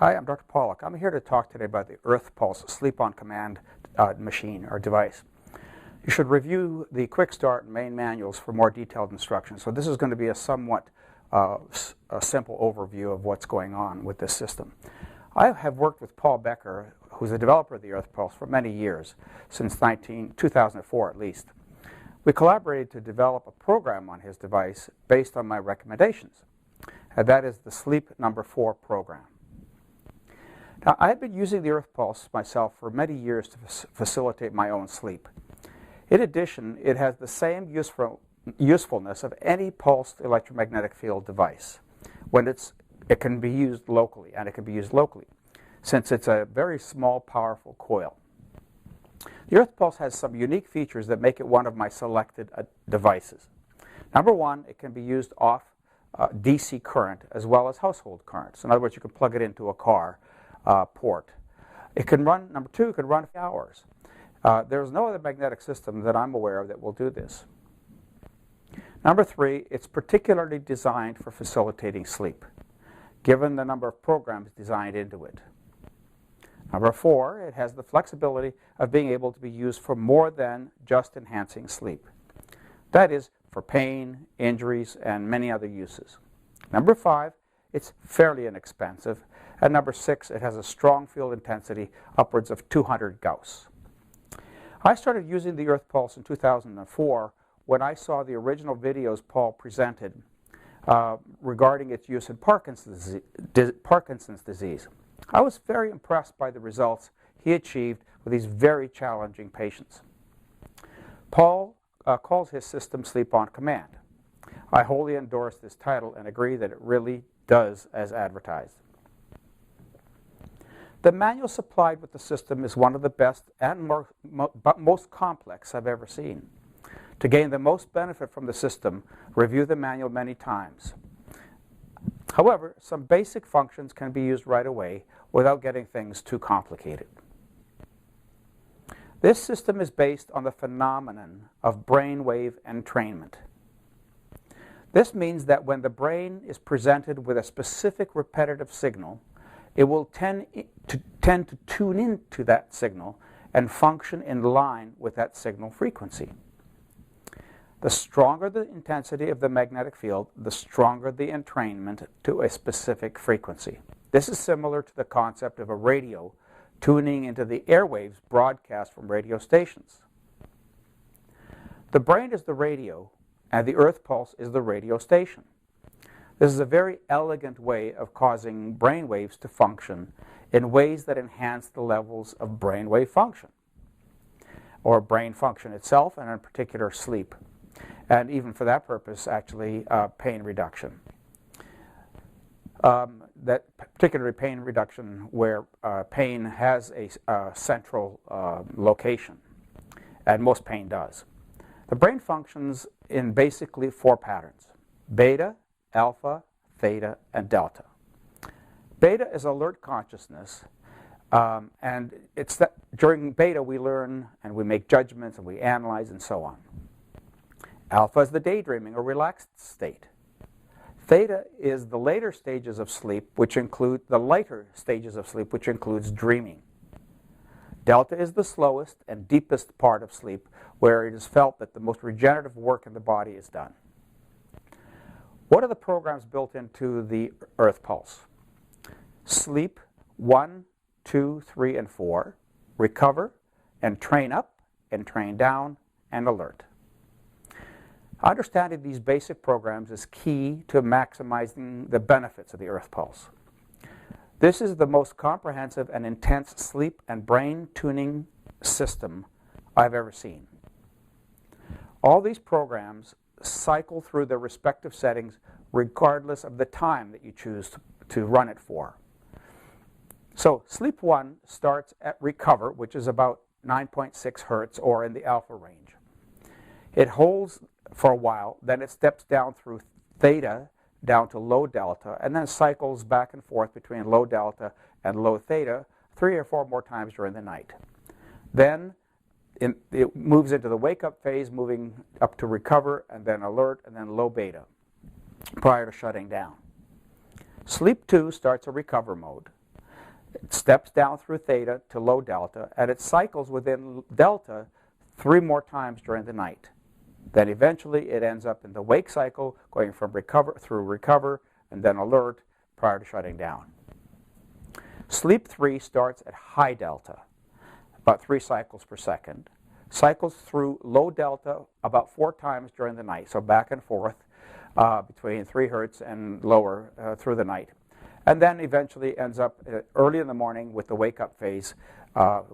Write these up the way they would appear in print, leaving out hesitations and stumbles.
Hi, I'm Dr. Pawluk. I'm here to talk today about the EarthPulse Sleep on Command machine or device. You should review the Quick Start and main manuals for more detailed instructions. So this is going to be a somewhat a simple overview of what's going on with this system. I have worked with Paul Becker, who's the developer of the EarthPulse, for many years, since 2004 at least. We collaborated to develop a program on his device based on my recommendations, and that is the Sleep Number 4 program. Now, I've been using the EarthPulse myself for many years to facilitate my own sleep. In addition, it has the same usefulness of any pulsed electromagnetic field device when it can be used locally, and it can be used locally, since it's a very small, powerful coil. The EarthPulse has some unique features that make it one of my selected devices. Number one, it can be used off DC current as well as household currents. In other words, you can plug it into a car port. It can run, number two, it can run for hours. There's no other magnetic system that I'm aware of that will do this. Number three, it's particularly designed for facilitating sleep, given the number of programs designed into it. Number four, it has the flexibility of being able to be used for more than just enhancing sleep. That is, for pain, injuries, and many other uses. Number five, it's fairly inexpensive. And number six, it has a strong field intensity upwards of 200 Gauss. I started using the EarthPulse in 2004 when I saw the original videos Paul presented regarding its use in Parkinson's disease. I was very impressed by the results he achieved with these very challenging patients. Paul calls his system Sleep on Command. I wholly endorse this title and agree that it really does as advertised. The manual supplied with the system is one of the best and most complex I've ever seen. To gain the most benefit from the system, review the manual many times. However, some basic functions can be used right away without getting things too complicated. This system is based on the phenomenon of brainwave entrainment. This means that when the brain is presented with a specific repetitive signal, it will tend to tune into that signal and function in line with that signal frequency. The stronger the intensity of the magnetic field, the stronger the entrainment to a specific frequency. This is similar to the concept of a radio tuning into the airwaves broadcast from radio stations. The brain is the radio, and the EarthPulse is the radio station. This is a very elegant way of causing brain waves to function in ways that enhance the levels of brainwave function, or brain function itself, and in particular sleep, and even for that purpose, actually, pain reduction. That particularly pain reduction where pain has a central location, and most pain does. The brain functions in basically four patterns: beta, alpha, theta, and delta. Beta is alert consciousness, and it's that during beta we learn and we make judgments and we analyze and so on. Alpha is the daydreaming or relaxed state. Theta is the later stages of sleep, which include the lighter stages of sleep, which includes dreaming. Delta is the slowest and deepest part of sleep, where it is felt that the most regenerative work in the body is done. What are the programs built into the EarthPulse? Sleep 1, 2, 3, and 4, recover, and train up, and train down, and alert. Understanding these basic programs is key to maximizing the benefits of the EarthPulse. This is the most comprehensive and intense sleep and brain tuning system I've ever seen. All these programs cycle through their respective settings regardless of the time that you choose to run it for. So sleep 1 starts at recover, which is about 9.6 hertz or in the alpha range. It holds for a while, then it steps down through theta down to low delta, and then cycles back and forth between low delta and low theta 3 or 4 more times during the night. Then it moves into the wake-up phase, moving up to recover, and then alert, and then low beta, prior to shutting down. Sleep 2 starts a recover mode. It steps down through theta to low delta, and it cycles within delta 3 more times during the night. Then eventually it ends up in the wake cycle, going from recover, and then alert prior to shutting down. Sleep 3 starts at high delta, about 3 cycles per second, cycles through low delta about 4 times during the night, so back and forth between 3 hertz and lower through the night, and then eventually ends up early in the morning with the wake-up phase,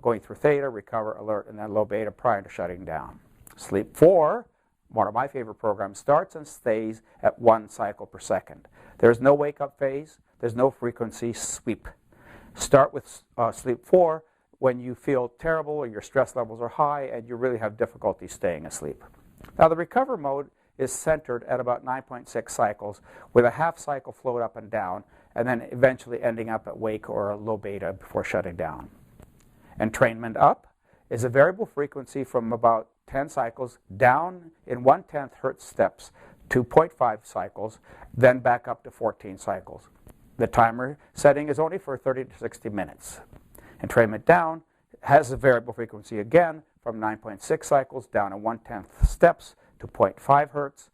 going through theta, recover, alert, and then low beta prior to shutting down. Sleep 4, one of my favorite programs, starts and stays at 1 cycle per second. There's no wake-up phase, there's no frequency sweep. Start with sleep 4 when you feel terrible or your stress levels are high and you really have difficulty staying asleep. Now the recover mode is centered at about 9.6 cycles with a half cycle float up and down, and then eventually ending up at wake or a low beta before shutting down. Entrainment up is a variable frequency from about 10 cycles down in 1/10 hertz steps to 0.5 cycles, then back up to 14 cycles. The timer setting is only for 30 to 60 minutes. Entrainment down has a variable frequency again from 9.6 cycles down in 1/10 steps to 0.5 hertz,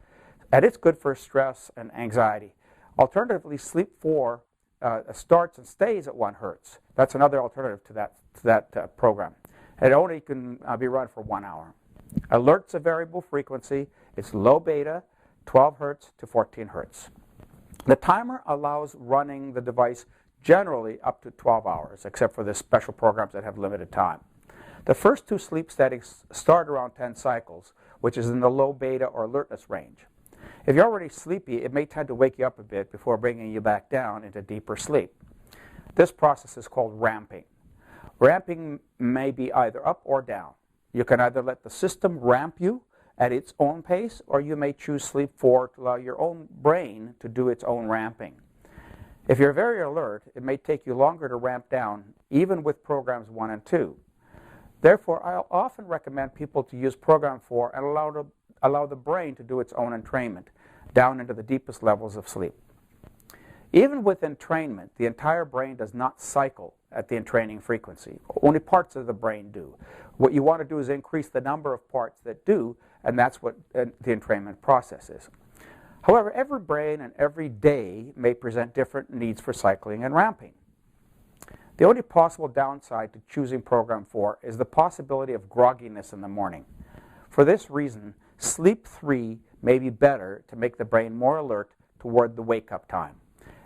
and it's good for stress and anxiety. Alternatively, sleep 4 starts and stays at 1 hertz. That's another alternative to that program. It only can be run for 1 hour. Alert's a variable frequency. It's low beta, 12 hertz to 14 hertz. The timer allows running the device generally up to 12 hours, except for the special programs that have limited time. The first 2 sleep settings start around 10 cycles, which is in the low beta or alertness range. If you're already sleepy, it may tend to wake you up a bit before bringing you back down into deeper sleep. This process is called ramping. Ramping may be either up or down. You can either let the system ramp you at its own pace, or you may choose sleep 4 to allow your own brain to do its own ramping. If you're very alert, it may take you longer to ramp down, even with programs 1 and 2. Therefore, I'll often recommend people to use program 4 and allow the brain to do its own entrainment down into the deepest levels of sleep. Even with entrainment, the entire brain does not cycle at the entraining frequency. Only parts of the brain do. What you want to do is increase the number of parts that do, and that's what the entrainment process is. However, every brain and every day may present different needs for cycling and ramping. The only possible downside to choosing program 4 is the possibility of grogginess in the morning. For this reason, sleep 3 may be better to make the brain more alert toward the wake-up time.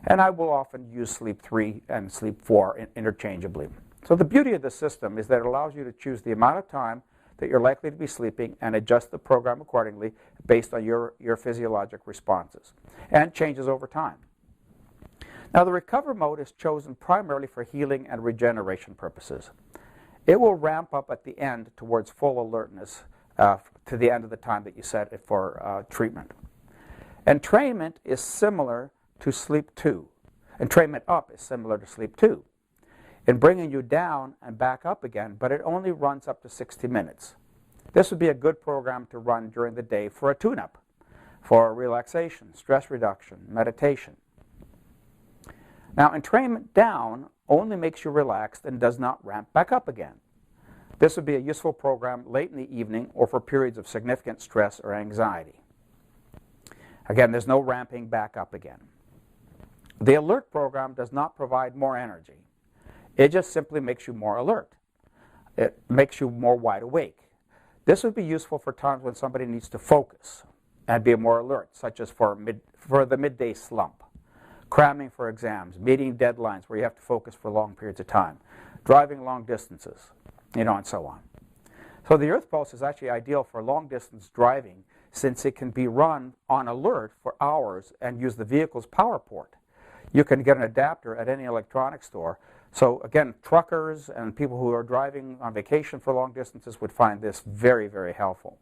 And I will often use sleep 3 and sleep 4 interchangeably. So the beauty of the system is that it allows you to choose the amount of time that you're likely to be sleeping and adjust the program accordingly based on your physiologic responses, and changes over time. Now the recover mode is chosen primarily for healing and regeneration purposes. It will ramp up at the end towards full alertness to the end of the time that you set it for treatment. Entrainment is similar to sleep 2. Entrainment up is similar to sleep 2 in bringing you down and back up again, but it only runs up to 60 minutes. This would be a good program to run during the day for a tune-up, for relaxation, stress reduction, meditation. Now, entrainment down only makes you relaxed and does not ramp back up again. This would be a useful program late in the evening or for periods of significant stress or anxiety. Again, there's no ramping back up again. The alert program does not provide more energy. It just simply makes you more alert. It makes you more wide awake. This would be useful for times when somebody needs to focus and be more alert, such as for the midday slump, cramming for exams, meeting deadlines where you have to focus for long periods of time, driving long distances, and so on. So the EarthPulse is actually ideal for long-distance driving since it can be run on alert for hours and use the vehicle's power port. You can get an adapter at any electronics store. So again, truckers and people who are driving on vacation for long distances would find this very, very helpful.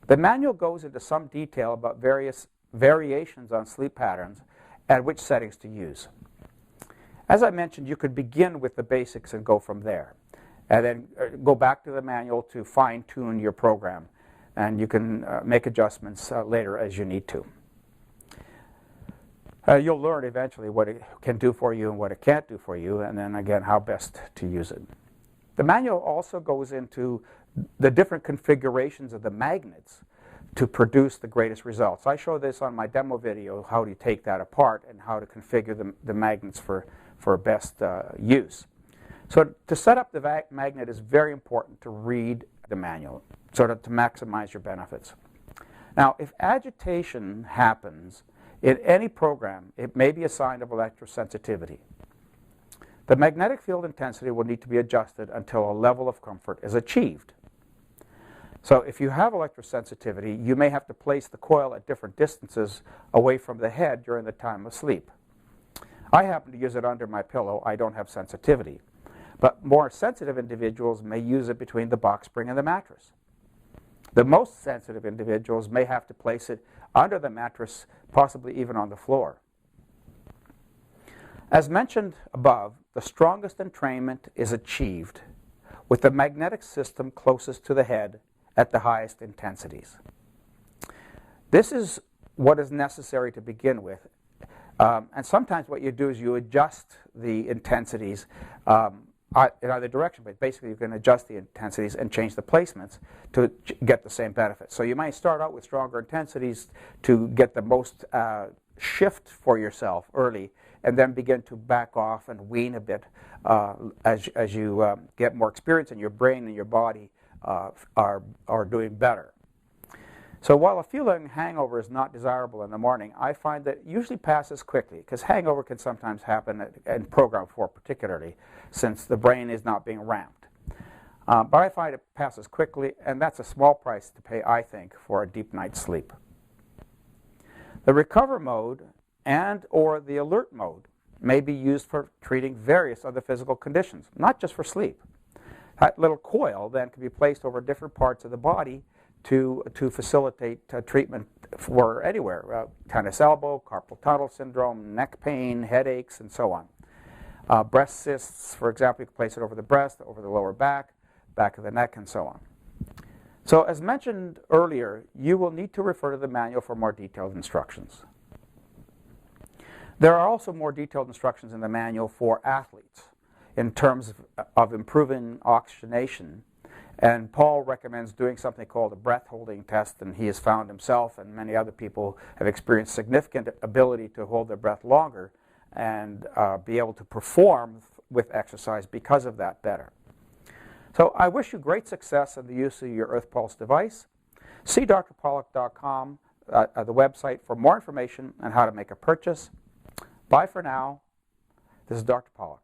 The manual goes into some detail about various variations on sleep patterns and which settings to use. As I mentioned, you could begin with the basics and go from there, and then go back to the manual to fine-tune your program, and you can make adjustments later as you need to. You'll learn eventually what it can do for you and what it can't do for you, and then again how best to use it. The manual also goes into the different configurations of the magnets to produce the greatest results. I show this on my demo video, how to take that apart and how to configure the magnets for best use. So to set up the magnet is very important to read the manual, sort of to maximize your benefits. Now, if agitation happens in any program, it may be a sign of electrosensitivity. The magnetic field intensity will need to be adjusted until a level of comfort is achieved. So if you have electrosensitivity, you may have to place the coil at different distances away from the head during the time of sleep. I happen to use it under my pillow. I don't have sensitivity. But more sensitive individuals may use it between the box spring and the mattress. The most sensitive individuals may have to place it under the mattress, possibly even on the floor. As mentioned above, the strongest entrainment is achieved with the magnetic system closest to the head at the highest intensities. This is what is necessary to begin with. And sometimes what you do is you adjust the intensities in either direction, but basically you can adjust the intensities and change the placements to get the same benefit. So you might start out with stronger intensities to get the most shift for yourself early, and then begin to back off and wean a bit as you get more experience and your brain and your body are doing better. So while a feeling hangover is not desirable in the morning, I find that it usually passes quickly, because hangover can sometimes happen in program 4 particularly, since the brain is not being ramped. But I find it passes quickly, and that's a small price to pay, I think, for a deep night's sleep. The recover mode and or the alert mode may be used for treating various other physical conditions, not just for sleep. That little coil then can be placed over different parts of the body to facilitate treatment for anywhere, tennis elbow, carpal tunnel syndrome, neck pain, headaches, and so on. Breast cysts, for example, you can place it over the breast, over the lower back, back of the neck, and so on. So as mentioned earlier, you will need to refer to the manual for more detailed instructions. There are also more detailed instructions in the manual for athletes in terms of improving oxygenation. And Paul recommends doing something called a breath holding test, and he has found himself and many other people have experienced significant ability to hold their breath longer and be able to perform with exercise because of that better. So I wish you great success in the use of your EarthPulse device. See drpawluk.com, the website, for more information on how to make a purchase. Bye for now. This is Dr. Pawluk.